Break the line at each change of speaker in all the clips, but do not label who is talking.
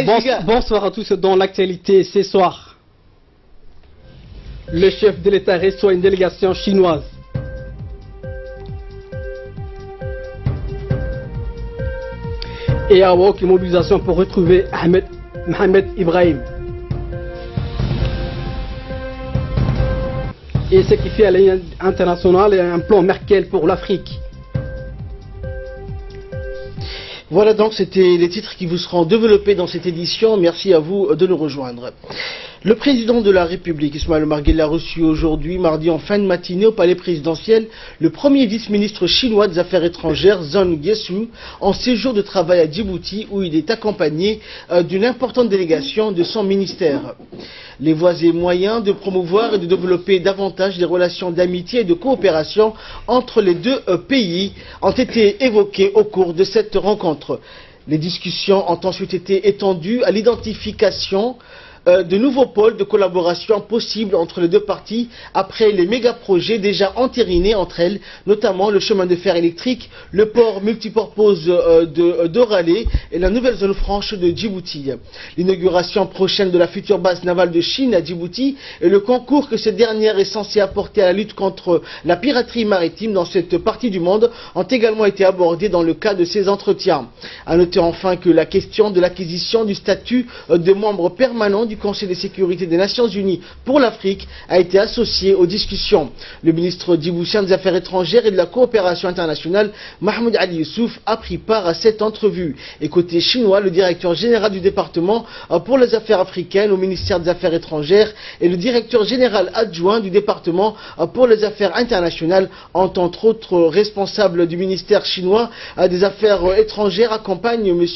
Bonsoir à tous. Dans l'actualité ce soir, le chef de l'État reçoit une délégation chinoise. Et à Wok, une mobilisation pour retrouver Mohamed Ibrahim. Et ce qui fait à l'Union internationale un plan Merkel pour l'Afrique.
Voilà donc, c'était les titres qui vous seront développés dans cette édition. Merci à vous de nous rejoindre. Le président de la République, Ismaël Omar Guelleh, a reçu aujourd'hui, mardi en fin de matinée au palais présidentiel, le premier vice-ministre chinois des Affaires étrangères, Zhang Guoxu, en séjour de travail à Djibouti, où il est accompagné d'une importante délégation de son ministère. Les voies et moyens de promouvoir et de développer davantage des relations d'amitié et de coopération entre les deux pays ont été évoqués au cours de cette rencontre. Les discussions ont ensuite été étendues à l'identification de nouveaux pôles de collaboration possibles entre les deux parties après les méga-projets déjà entérinés entre elles, notamment le chemin de fer électrique, le port multipurpose d'Oralé et la nouvelle zone franche de Djibouti. L'inauguration prochaine de la future base navale de Chine à Djibouti et le concours que cette dernière est censée apporter à la lutte contre la piraterie maritime dans cette partie du monde ont également été abordés dans le cadre de ces entretiens. À noter enfin que la question de l'acquisition du statut de membre permanent du Conseil de sécurité des Nations Unies pour l'Afrique a été associé aux discussions. Le ministre djiboutien des Affaires étrangères et de la coopération internationale, Mahmoud Ali Youssouf, a pris part à cette entrevue. Et côté chinois, le directeur général du département pour les affaires africaines au ministère des Affaires étrangères et le directeur général adjoint du département pour les affaires internationales, entre autres responsables du ministère chinois des Affaires étrangères, accompagnent M.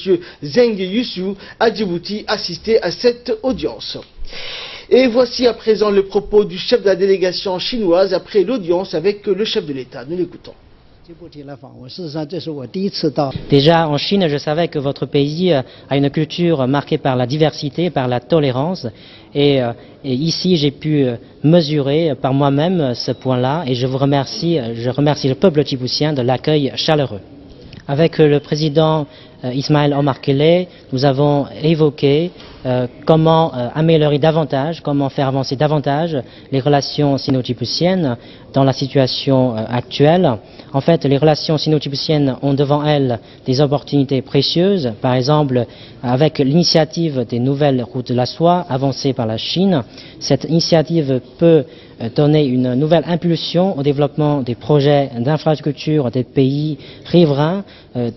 Zhang Guoxu à Djibouti assister à cette audience. Et voici à présent le propos du chef de la délégation chinoise après l'audience avec le chef de l'État. Nous l'écoutons.
Déjà en Chine, je savais que votre pays a une culture marquée par la diversité, par la tolérance. Et ici, j'ai pu mesurer par moi-même ce point-là. Et je remercie le peuple djiboutien de l'accueil chaleureux. Avec le président Ismaël Omar Guelleh, nous avons évoqué comment améliorer davantage, comment faire avancer davantage les relations sino-djiboutiennes dans la situation actuelle. En fait, les relations sino-djiboutiennes ont devant elles des opportunités précieuses, par exemple avec l'initiative des nouvelles routes de la soie avancée par la Chine. Cette initiative peut donner une nouvelle impulsion au développement des projets d'infrastructure des pays riverains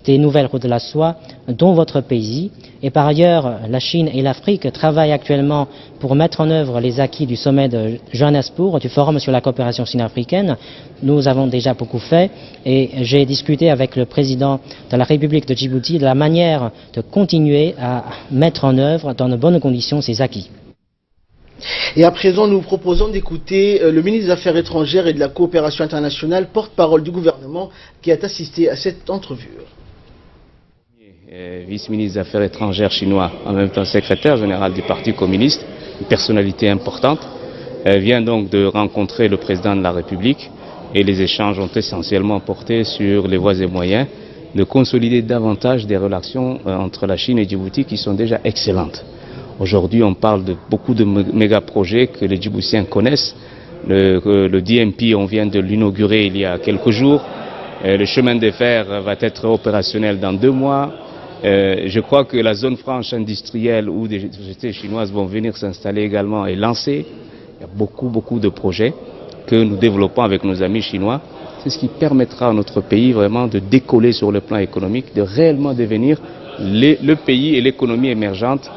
des nouvelles routes de la soie, dont votre pays. Et par ailleurs, la Chine et l'Afrique travaillent actuellement pour mettre en œuvre les acquis du sommet de Johannesburg, du Forum sur la coopération sino-africaine. Nous avons déjà beaucoup fait et j'ai discuté avec le président de la République de Djibouti de la manière de continuer à mettre en œuvre dans de bonnes conditions ces acquis.
Et à présent, nous vous proposons d'écouter le ministre des Affaires étrangères et de la coopération internationale, porte-parole du gouvernement, qui a assisté à cette entrevue.
Vice-ministre des Affaires étrangères chinois, en même temps secrétaire général du Parti communiste, une personnalité importante, vient donc de rencontrer le président de la République et les échanges ont essentiellement porté sur les voies et moyens de consolider davantage des relations entre la Chine et Djibouti qui sont déjà excellentes. Aujourd'hui, on parle de beaucoup de méga-projets que les Djiboutiens connaissent. Le DMP, on vient de l'inaugurer il y a quelques jours. Le chemin de fer va être opérationnel dans 2 mois. Je crois que la zone franche industrielle où des sociétés chinoises vont venir s'installer également est lancée. Il y a beaucoup de projets que nous développons avec nos amis chinois. C'est ce qui permettra à notre pays vraiment de décoller sur le plan économique, de réellement devenir le pays et l'économie émergente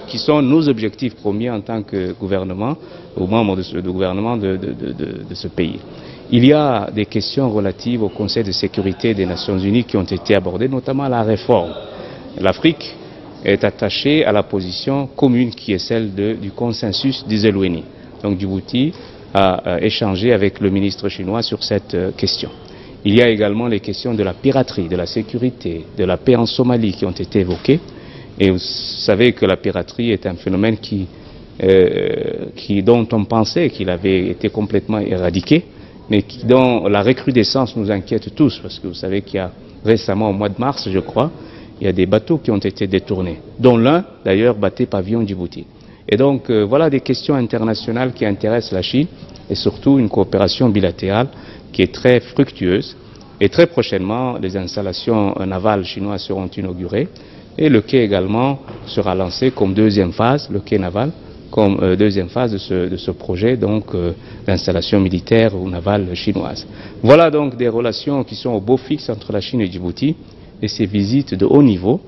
qui sont nos objectifs premiers en tant que gouvernement, ou membres de gouvernement de ce pays. Il y a des questions relatives au Conseil de sécurité des Nations Unies qui ont été abordées, notamment la réforme. L'Afrique est attachée à la position commune qui est celle du consensus des Elouéni. Donc Djibouti a échangé avec le ministre chinois sur cette question. Il y a également les questions de la piraterie, de la sécurité, de la paix en Somalie qui ont été évoquées. Et vous savez que la piraterie est un phénomène dont on pensait qu'il avait été complètement éradiqué, mais dont la recrudescence nous inquiète tous, parce que vous savez qu'il y a récemment, au mois de mars, je crois, il y a des bateaux qui ont été détournés, dont l'un d'ailleurs battait pavillon Djibouti. Et donc voilà des questions internationales qui intéressent la Chine et surtout une coopération bilatérale qui est très fructueuse. Et très prochainement, les installations navales chinoises seront inaugurées et le quai également sera lancé comme deuxième phase, le quai naval, comme deuxième phase de ce projet d'installation militaire ou navale chinoise. Voilà donc des relations qui sont au beau fixe entre la Chine et Djibouti, et ces visites de haut niveau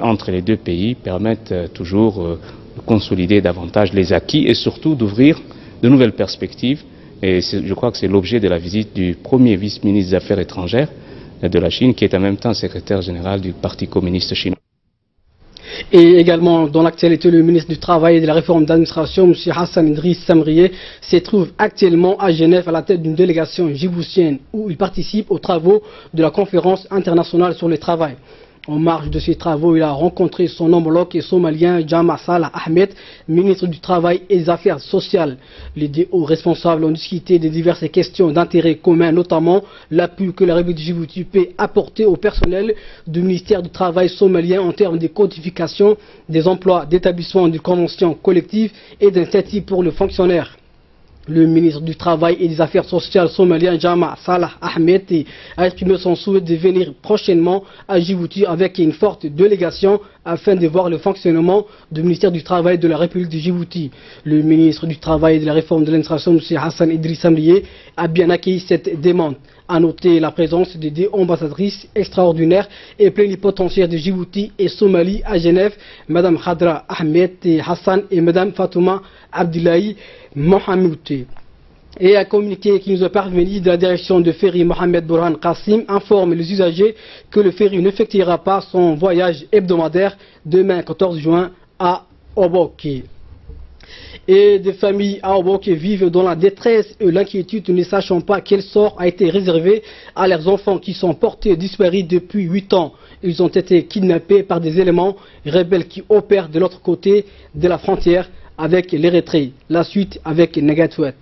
entre les deux pays permettent toujours de consolider davantage les acquis et surtout d'ouvrir de nouvelles perspectives. Et je crois que c'est l'objet de la visite du premier vice-ministre des Affaires étrangères de la Chine, qui est en même temps secrétaire général du Parti communiste chinois.
Et également dans l'actualité, le ministre du Travail et de la Réforme d'administration, M. Hassan Idriss Samrié, se trouve actuellement à Genève à la tête d'une délégation djiboutienne où il participe aux travaux de la conférence internationale sur le travail. En marge de ces travaux, il a rencontré son homologue somalien Jama Salah Ahmed, ministre du Travail et des Affaires sociales. Les deux hauts responsables ont discuté de diverses questions d'intérêt commun, notamment l'appui que la République de Djibouti peut apporter au personnel du ministère du Travail somalien en termes de codification des emplois, d'établissement de conventions collectives et d'incentives pour les fonctionnaires. Le ministre du Travail et des Affaires sociales somalien Jama Salah Ahmed a exprimé son souhait de venir prochainement à Djibouti avec une forte délégation afin de voir le fonctionnement du ministère du Travail de la République de Djibouti. Le ministre du Travail et de la Réforme de l'administration, M. Hassan Idriss Samrié, a bien accueilli cette demande. A noter la présence de deux ambassadrices extraordinaires et plénipotentiaires de Djibouti et Somalie à Genève, Mme Khadra Ahmed Hassan et Mme Fatouma Abdullahi Mohamouté. Et un communiqué qui nous a parvenu de la direction de ferry Mohamed Bourhan Qassim informe les usagers que le ferry n'effectuera pas son voyage hebdomadaire demain 14 juin à Oboké. Et des familles à Oboké vivent dans la détresse et l'inquiétude, ne sachant pas quel sort a été réservé à leurs enfants qui sont portés disparus depuis 8 ans. Ils ont été kidnappés par des éléments rebelles qui opèrent de l'autre côté de la frontière avec l'Érythrée. La suite avec Negatouet.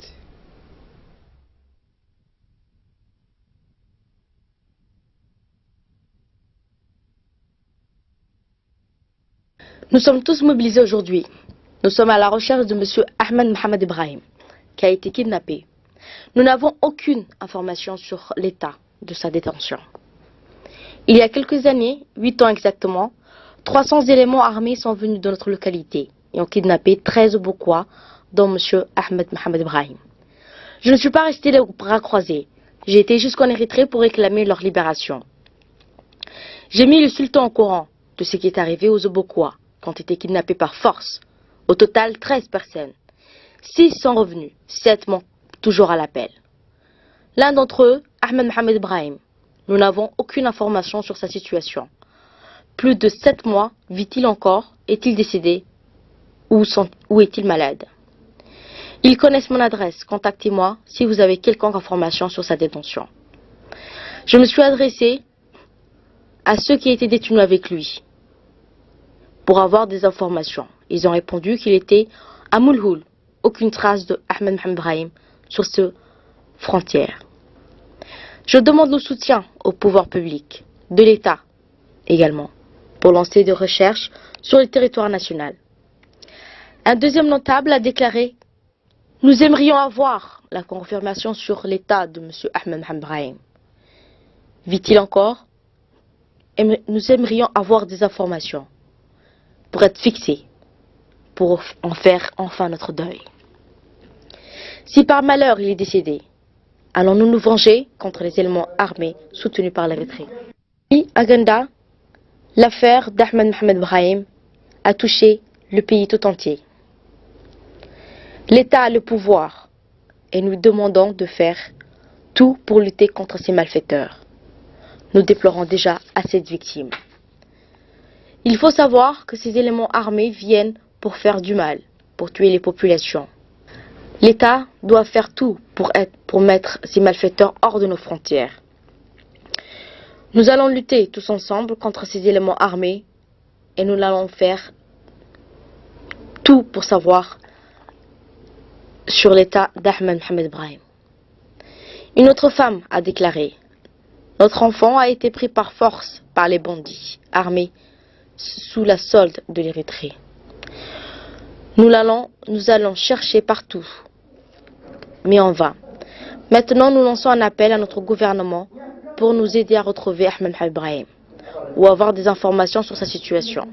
Nous sommes tous mobilisés aujourd'hui. Nous sommes à la recherche de M. Ahmed Mohamed Ibrahim, qui a été kidnappé. Nous n'avons aucune information sur l'état de sa détention. Il y a quelques années, 8 ans exactement, 300 éléments armés sont venus de notre localité et ont kidnappé 13 Bokois, dont M. Ahmed Mohamed Ibrahim. Je ne suis pas resté les bras croisés. J'ai été jusqu'en Érythrée pour réclamer leur libération. J'ai mis le sultan au courant de ce qui est arrivé aux Bokois, qui ont été kidnappés par force. Au total, 13 personnes. 6 sont revenus, 7 manquent toujours à l'appel. L'un d'entre eux, Ahmed Mohamed Ibrahim, nous n'avons aucune information sur sa situation. Plus de 7 mois, vit-il encore? Est-il décédé? Ou est-il malade? Ils connaissent mon adresse, contactez-moi si vous avez quelconque information sur sa détention. Je me suis adressé à ceux qui étaient détenus avec lui pour avoir des informations. Ils ont répondu qu'il était à Moulhoul. Aucune trace de Ahmed Mohamed Ibrahim sur cette frontière. Je demande le soutien au pouvoir public, de l'État également, pour lancer des recherches sur le territoire national. Un deuxième notable a déclaré « Nous aimerions avoir la confirmation sur l'état de M. Ahmed Mohamed Ibrahim. Vit-il encore? Nous aimerions avoir des informations pour être fixés, pour en faire enfin notre deuil. Si par malheur il est décédé, allons-nous nous venger contre les éléments armés soutenus par l'Érythrée? Puis, à Ganda, l'affaire d'Ahmed Mohamed Ibrahim a touché le pays tout entier. L'État a le pouvoir et nous demandons de faire tout pour lutter contre ces malfaiteurs. Nous déplorons déjà assez de victimes. Il faut savoir que ces éléments armés viennent pour faire du mal, pour tuer les populations. L'État doit faire tout pour mettre ces malfaiteurs hors de nos frontières. Nous allons lutter tous ensemble contre ces éléments armés et nous allons faire tout pour savoir sur l'état d'Ahmed Mohamed Ibrahim. Une autre femme a déclaré Notre enfant a été pris par force par les bandits armés sous la solde de l'Érythrée. Nous allons chercher partout, mais en vain. Maintenant, nous lançons un appel à notre gouvernement pour nous aider à retrouver Ahmed Mohamed Brahim ou avoir des informations sur sa situation.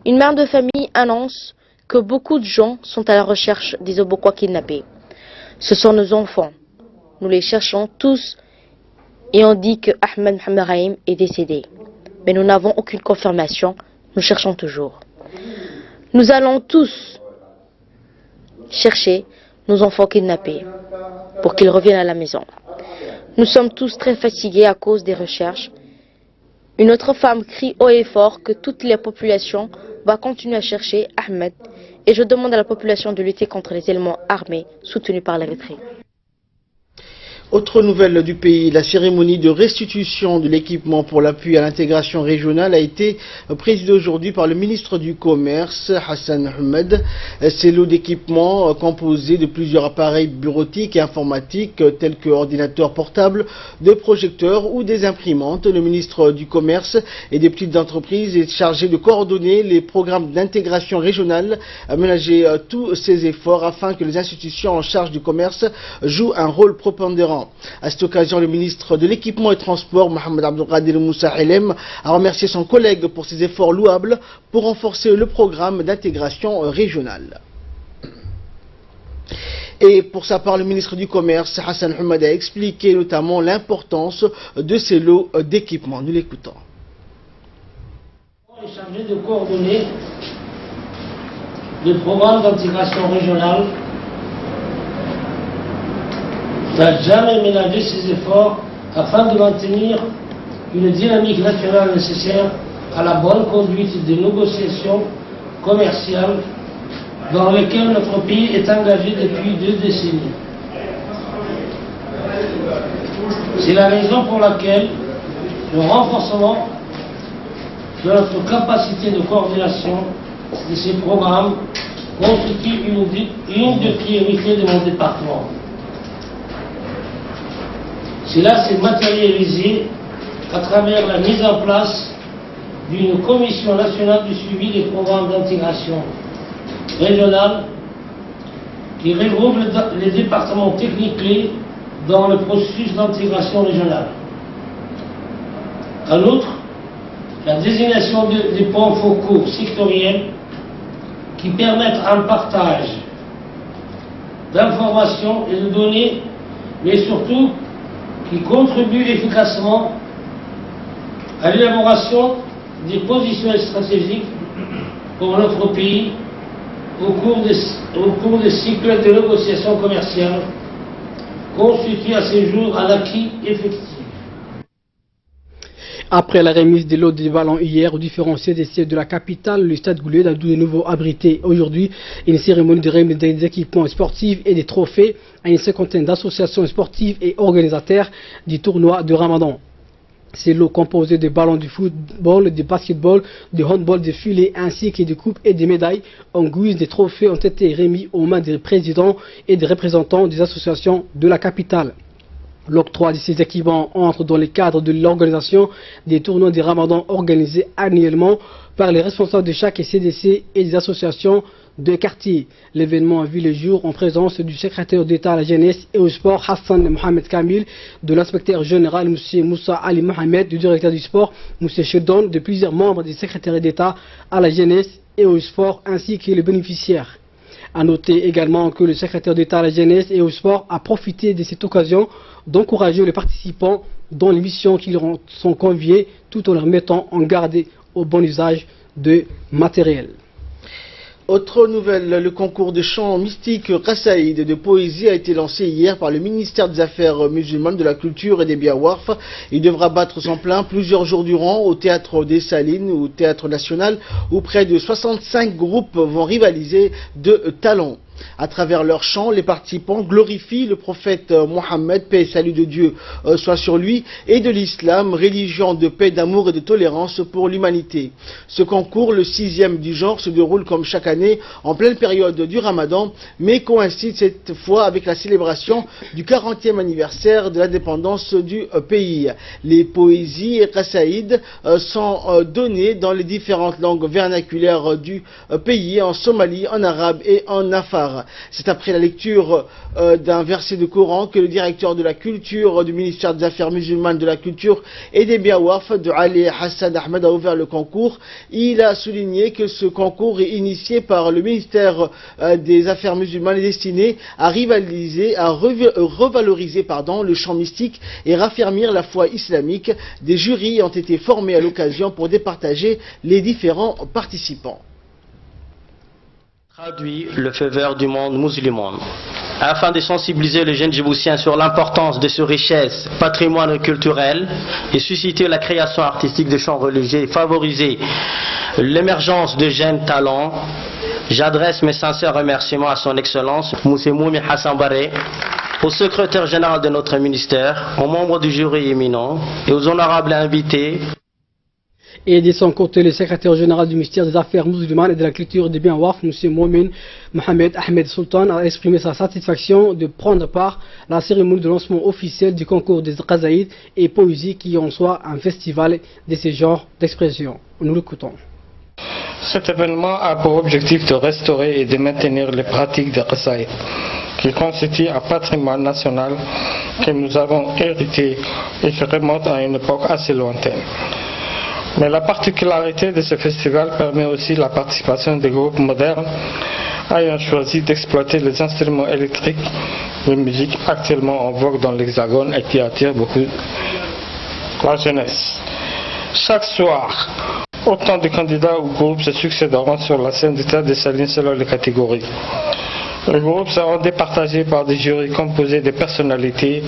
Une mère de famille annonce que beaucoup de gens sont à la recherche des Obokwa kidnappés. Ce sont nos enfants. Nous les cherchons tous et on dit que Ahmed Mohamed Brahim est décédé. Mais nous n'avons aucune confirmation. Nous cherchons toujours. Nous allons tous chercher nos enfants kidnappés pour qu'ils reviennent à la maison. Nous sommes tous très fatigués à cause des recherches. Une autre femme crie haut et fort que toute la population va continuer à chercher Ahmed et je demande à la population de lutter contre les éléments armés soutenus par l'Érythrée.
Autre nouvelle du pays, la cérémonie de restitution de l'équipement pour l'appui à l'intégration régionale a été présidée aujourd'hui par le ministre du Commerce, Hassan Ahmed. Ces lots d'équipements composés de plusieurs appareils bureautiques et informatiques tels que ordinateurs portables, des projecteurs ou des imprimantes. Le ministre du Commerce et des petites entreprises est chargé de coordonner les programmes d'intégration régionale, ménager tous ces efforts afin que les institutions en charge du commerce jouent un rôle prépondérant. À cette occasion, le ministre de l'Équipement et Transport, Mohamed Abdelkader Moussa Helem, a remercié son collègue pour ses efforts louables pour renforcer le programme d'intégration régionale. Et pour sa part, le ministre du Commerce, Hassan Ahmed, a expliqué notamment l'importance de ces lots d'équipement. Nous l'écoutons.
On est chargé de coordonner le programme d'intégration régionale. N'a jamais ménagé ses efforts afin de maintenir une dynamique nationale nécessaire à la bonne conduite des négociations commerciales dans lesquelles notre pays est engagé depuis 2 décennies. C'est la raison pour laquelle le renforcement de notre capacité de coordination de ces programmes constitue une des priorités de mon département. Cela s'est matérialisé à travers la mise en place d'une commission nationale de suivi des programmes d'intégration régionale qui regroupe les départements techniques clés dans le processus d'intégration régionale. En outre, la désignation des points focaux sectoriels qui permettent un partage d'informations et de données, mais surtout qui contribue efficacement à l'élaboration des positions stratégiques pour notre pays au cours des cycles de négociations commerciales constitue à ce jour un acquis effectif.
Après la remise des lots de ballons hier aux différents CDC de la capitale, le stade Goulet a de nouveau abrité aujourd'hui une cérémonie de remise des équipements sportifs et des trophées à une cinquantaine d'associations sportives et organisateurs du tournoi de Ramadan. Ces lots composés de ballons de football, de basketball, de handball, de filets ainsi que de coupes et de médailles en guise des trophées ont été remis aux mains des présidents et des représentants des associations de la capitale. L'octroi de ces équipements entre dans le cadre de l'organisation des tournois de Ramadan organisés annuellement par les responsables de chaque CDC et des associations de quartier. L'événement a vu le jour en présence du secrétaire d'État à la jeunesse et au sport Hassan Mohamed Kamil, de l'inspecteur général M. Moussa Ali Mohamed, du directeur du sport M. Chedon, de plusieurs membres du secrétaire d'État à la jeunesse et au sport ainsi que les bénéficiaires. A noter également que le secrétaire d'État à la jeunesse et au sport a profité de cette occasion d'encourager les participants dans les missions qui leur sont conviées tout en leur mettant en garde au bon usage de matériel.
Autre nouvelle, le concours de chant mystique Qassaïd de poésie a été lancé hier par le ministère des Affaires musulmanes, de la Culture et des Biawarf. Il devra battre son plein plusieurs jours durant au théâtre des Salines ou au théâtre national où près de 65 groupes vont rivaliser de talents. À travers leurs chants, les participants glorifient le prophète Mohammed, paix et salut de Dieu soit sur lui, et de l'islam, religion de paix, d'amour et de tolérance pour l'humanité. Ce concours, le 6e du genre, se déroule comme chaque année en pleine période du Ramadan, mais coïncide cette fois avec la célébration du 40e anniversaire de l'indépendance du pays. Les poésies et qasaïd sont données dans les différentes langues vernaculaires du pays, en Somalie, en arabe et en afar. C'est après la lecture d'un verset de Coran que le directeur de la culture du ministère des Affaires musulmanes, de la culture et des biens waqf, de Ali Hassan Ahmed, a ouvert le concours. Il a souligné que ce concours est initié par le ministère des Affaires musulmanes et destiné à revaloriser le chant mystique et raffermir la foi islamique. Des jurys ont été formés à l'occasion pour départager les différents participants.
Traduit le feu vert du monde musulman. Afin de sensibiliser les jeunes djiboutiens sur l'importance de ces richesses patrimoine culturel et susciter la création artistique de chants religieux et favoriser l'émergence de jeunes talents, j'adresse mes sincères remerciements à son Excellence M. Moumi Hassan Baré, au secrétaire général de notre ministère, aux membres du jury éminent et aux honorables invités.
Et de son côté, le secrétaire général du ministère des Affaires musulmanes et de la culture des biens waqf, M. Moumin Mohamed Ahmed Sultan, a exprimé sa satisfaction de prendre part à la cérémonie de lancement officiel du concours des qasaïd et poésie qui en soit un festival de ce genre d'expression. Nous l'écoutons.
Cet événement a pour objectif de restaurer et de maintenir les pratiques des qasaïd, qui constituent un patrimoine national que nous avons hérité et qui remonte à une époque assez lointaine. Mais la particularité de ce festival permet aussi la participation des groupes modernes ayant choisi d'exploiter les instruments électriques de musique actuellement en vogue dans l'Hexagone et qui attirent beaucoup la jeunesse. Chaque soir, autant de candidats ou groupes se succéderont sur la scène du Théâtre des Salines selon les catégories. Les groupes seront départagés par des jurys composés de personnalités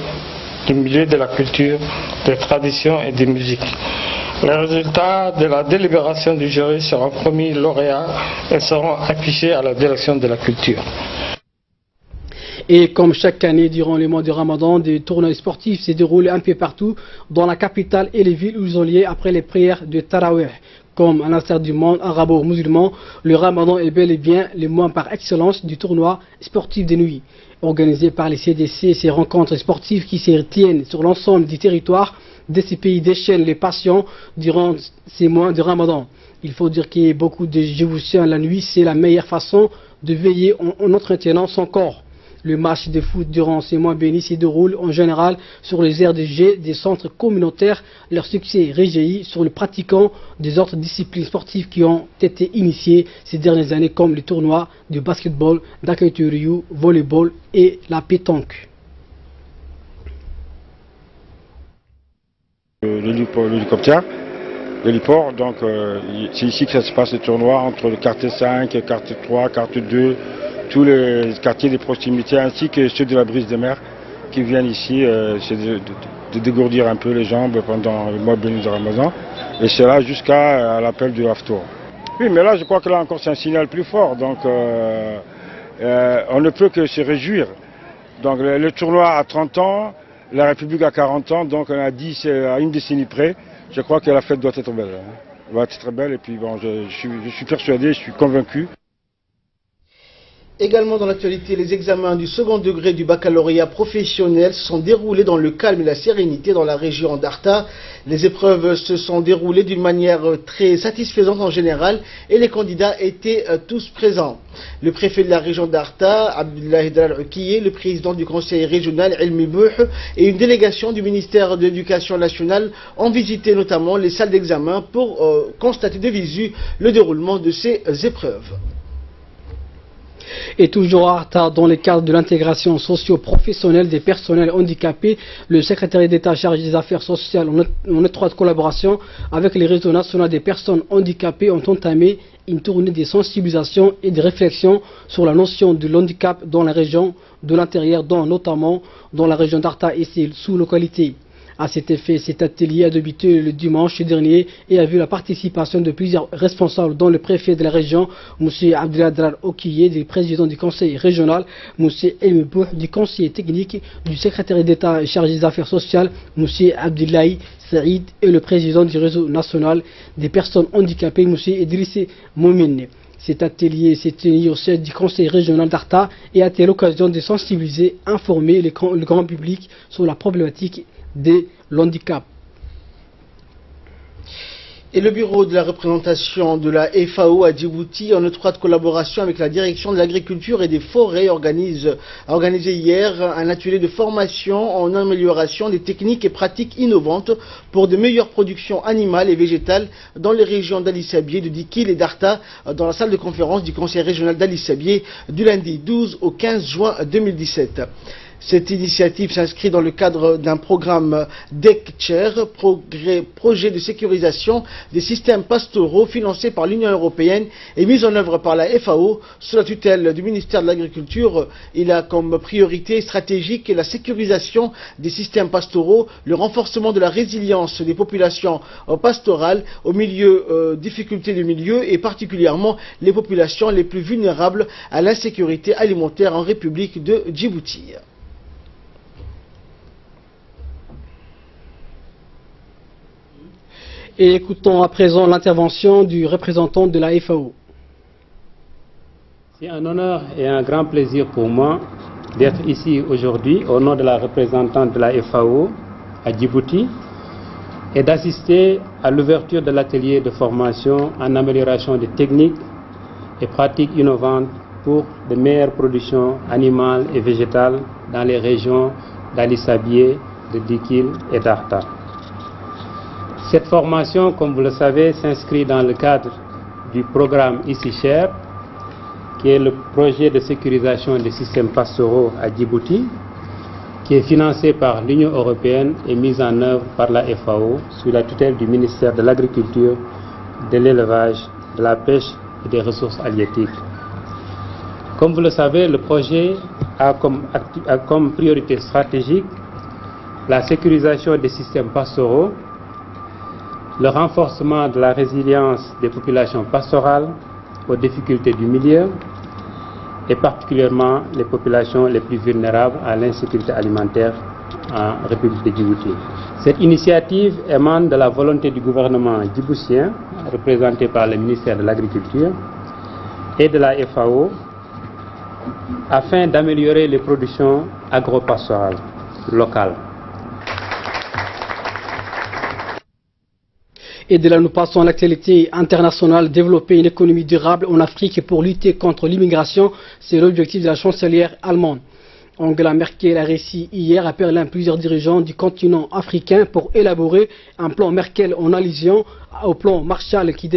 du milieu de la culture, des traditions et des musiques. Les résultats de la délibération du jury seront promis lauréats et seront affichés à la direction de la culture.
Et comme chaque année durant les mois de Ramadan, des tournois sportifs se déroulent un peu partout dans la capitale et les villes où ils ont lieu après les prières de Tarawih. Comme à l'instar du monde arabo-musulman, le Ramadan est bel et bien le mois par excellence du tournoi sportif de nuit. Organisé par les CDC, ces rencontres sportives qui se tiennent sur l'ensemble du territoire de ces pays déchaînent les passions durant ces mois de Ramadan. Il faut dire qu'il y a beaucoup de Djiboutiens la nuit, c'est la meilleure façon de veiller en entretenant son corps. Le match de foot durant ces mois bénis se déroule en général sur les aires de jeu des centres communautaires. Leur succès rejaillit sur les pratiquants des autres disciplines sportives qui ont été initiées ces dernières années comme les tournois de basketball, d'Akaituriyu, volleyball et la pétanque.
L'hélicoptère, l'héliport, donc c'est ici que ça se passe le tournoi entre le quartier 5, le quartier 3, quartier 2, tous les quartiers de proximité ainsi que ceux de la brise de mer qui viennent ici de dégourdir un peu les jambes pendant le mois béni de Ramadan et cela jusqu'à l'appel du Haftour. Oui, mais là je crois que là encore c'est un signal plus fort, donc on ne peut que se réjouir. Donc le tournoi a 30 ans, la République a 40 ans, donc on a dit à une décennie près, je crois que la fête doit être belle. Va être très belle et puis bon, je suis persuadé, je suis convaincu.
Également dans l'actualité, les examens du second degré du baccalauréat professionnel se sont déroulés dans le calme et la sérénité dans la région d'Arta. Les épreuves se sont déroulées d'une manière très satisfaisante en général et les candidats étaient tous présents. Le préfet de la région d'Arta, Abdullah Dalal Ukiye, le président du conseil régional Elmi Bouh et une délégation du ministère de l'Éducation nationale ont visité notamment les salles d'examen pour constater de visu le déroulement de ces épreuves.
Et toujours à Arta, dans le cadre de l'intégration socio-professionnelle des personnels handicapés, le secrétariat d'État chargé des affaires sociales, en étroite collaboration avec les réseaux nationaux des personnes handicapées, ont entamé une tournée de sensibilisation et de réflexion sur la notion de l'handicap dans la région de l'intérieur, notamment dans la région d'Arta et ses sous-localités. À cet effet, cet atelier a débuté le dimanche dernier et a vu la participation de plusieurs responsables, dont le préfet de la région, M. Abdeladrar Okiye, du président du conseil régional, M. Elmebouh, du conseiller technique, du secrétaire d'État chargé des affaires sociales, M. Abdullahi Saïd, et le président du réseau national des personnes handicapées, M. Idriss Moumine. Cet atelier s'est tenu au siège du conseil régional d'Arta et a été l'occasion de sensibiliser, informer le grand public sur la problématique de l'handicap.
Et le bureau de la représentation de la FAO à Djibouti, en étroite collaboration avec la direction de l'agriculture et des forêts, a organisé hier un atelier de formation en amélioration des techniques et pratiques innovantes pour de meilleures productions animales et végétales dans les régions d'Ali Sabié, de Dikil et d'Arta, dans la salle de conférence du conseil régional d'Ali Sabié du lundi 12 au 15 juin 2017. Cette initiative s'inscrit dans le cadre d'un programme DECCHER, projet de sécurisation des systèmes pastoraux financé par l'Union européenne et mis en œuvre par la FAO sous la tutelle du ministère de l'Agriculture. Il a comme priorité stratégique la sécurisation des systèmes pastoraux, le renforcement de la résilience des populations pastorales aux difficultés de milieu et particulièrement les populations les plus vulnérables à l'insécurité alimentaire en République de Djibouti.
Et écoutons à présent l'intervention du représentant de la FAO.
C'est un honneur et un grand plaisir pour moi d'être ici aujourd'hui au nom de la représentante de la FAO à Djibouti et d'assister à l'ouverture de l'atelier de formation en amélioration des techniques et pratiques innovantes pour de meilleures productions animales et végétales dans les régions d'Ali Sabié, de Dikil et d'Arta. Cette formation, comme vous le savez, s'inscrit dans le cadre du programme ICICHER, qui est le projet de sécurisation des systèmes pastoraux à Djibouti, qui est financé par l'Union européenne et mis en œuvre par la FAO sous la tutelle du ministère de l'Agriculture, de l'Élevage, de la Pêche et des Ressources halieutiques. Comme vous le savez, le projet a comme priorité stratégique la sécurisation des systèmes pastoraux, le renforcement de la résilience des populations pastorales aux difficultés du milieu et particulièrement les populations les plus vulnérables à l'insécurité alimentaire en République de Djibouti. Cette initiative émane de la volonté du gouvernement djiboutien, représenté par le ministère de l'Agriculture et de la FAO, afin d'améliorer les productions agro-pastorales locales.
Et de là, nous passons à l'actualité internationale. Développer une économie durable en Afrique pour lutter contre l'immigration, c'est l'objectif de la chancelière allemande. Angela Merkel a réussi hier à Berlin plusieurs dirigeants du continent africain pour élaborer un plan Merkel en allusion au plan Marshall qui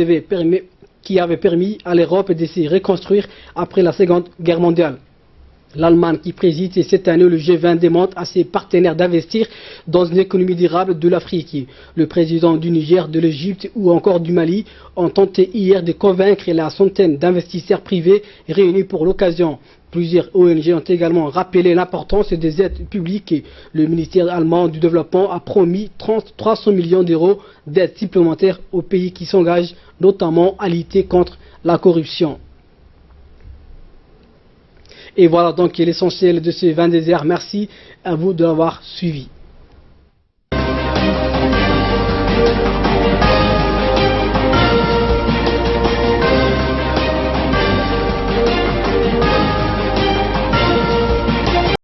avait permis à l'Europe de se reconstruire après la Seconde Guerre mondiale. L'Allemagne qui préside cette année le G20 demande à ses partenaires d'investir dans une économie durable de l'Afrique. Le président du Niger, de l'Égypte ou encore du Mali ont tenté hier de convaincre la centaine d'investisseurs privés réunis pour l'occasion. Plusieurs ONG ont également rappelé l'importance des aides publiques. Le ministère allemand du développement a promis 300 millions d'euros d'aides supplémentaires aux pays qui s'engagent notamment à lutter contre la corruption. Et voilà donc l'essentiel de ce 20 déserts. Merci à vous de l'avoir suivi.